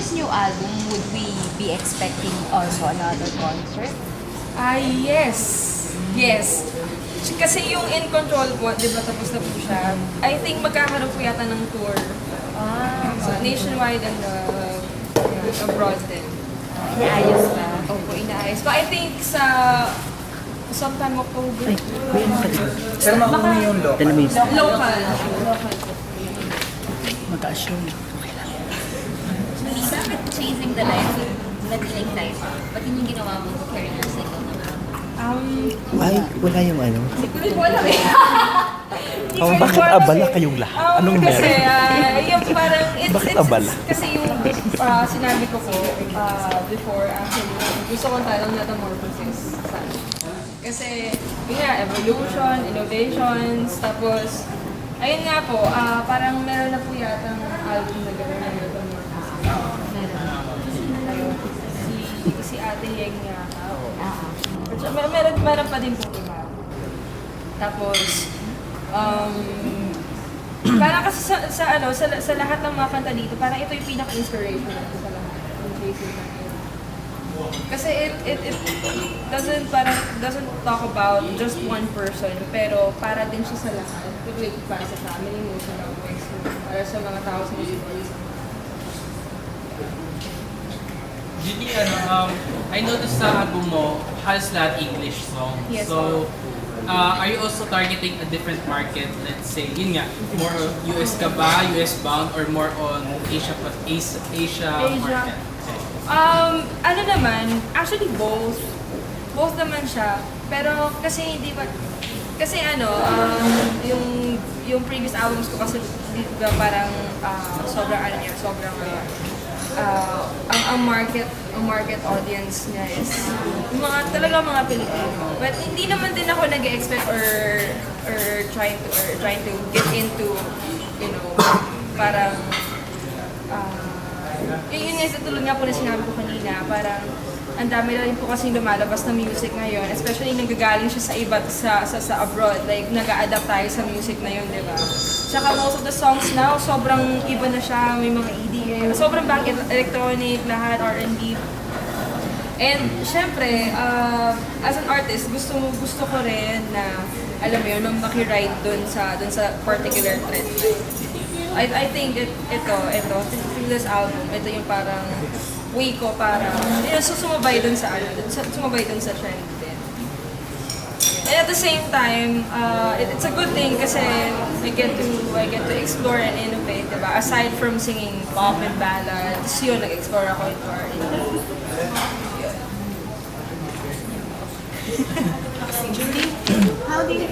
this new album, would we be expecting also another concert? Yes. Yes. Kasi yung In Control po, di ba tapos na po siya, I think magkakaroon po yata ng tour. So, nationwide and abroad din. Inaayos na. Opo, inaayos. But I think sa sometime October. Pero makuha yung local. Local. Mataas yun. Lisa, with Chasing the Life, nag-like life, ba't yun yung ginawa mo to carry your single naman? Ay, wala yung ano. Hindi ko alam eh. Hindi ko Bakit alam abala eh. kayong lahat? Anong Kasi, meron? yung parang, Bakit abala? Kasi yung sinabi ko po before, actually, gusto kong title Metamorphosis. Kasi, yun nga, evolution, innovations, tapos, ayun nga po, parang meron na po yata ng album na gano'n na Metamorphosis. Ayun, si Ate Yeng yata. Meron pa din po iba. Tapos, parang kasi sa lahat ng mga kanta dito, parang ito yung pinaka-inspiration natin sa lahat. Yung Chasing the Life. Kasi it doesn't talk about just one person, pero para din siya sa lahat. Para sa family mo, sa mga boys mo, para sa mga tao sa music. Judy, I noticed sa album mo has lahat English songs. Yes, So, are you also targeting a different market? Let's say, yun nga, more US ka ba, US bound, or more on Asia market? Ano naman, actually both. Both naman siya. Pero kasi hindi ba, kasi yung previous albums ko kasi di ba parang sobrang ang market audience niya is talaga mga Pilipino. But hindi naman din ako nag-expect or trying to get into, parang yun nga, tulad nga po na sinabi ko kanina, parang ang dami na rin po kasing lumalabas na music ngayon, especially nanggagaling siya sa iba't sa abroad, like nag-a-adapt tayo sa music na yun, di ba? Tsaka most of the songs now, sobrang iba na siya, may mga EDM, sobrang back electronic, lahat R&B. And syempre, as an artist, gusto ko rin na, alam mo yun, makiride dun sa particular trend. I think ito, through this album, ito yung parang way ko para sumabay dun sa trend din. And at the same time, it's a good thing kasi I get to explore and innovate, diba? Aside from singing pop and ballads, yun, nag-explore ako into R&B. Julie, how do you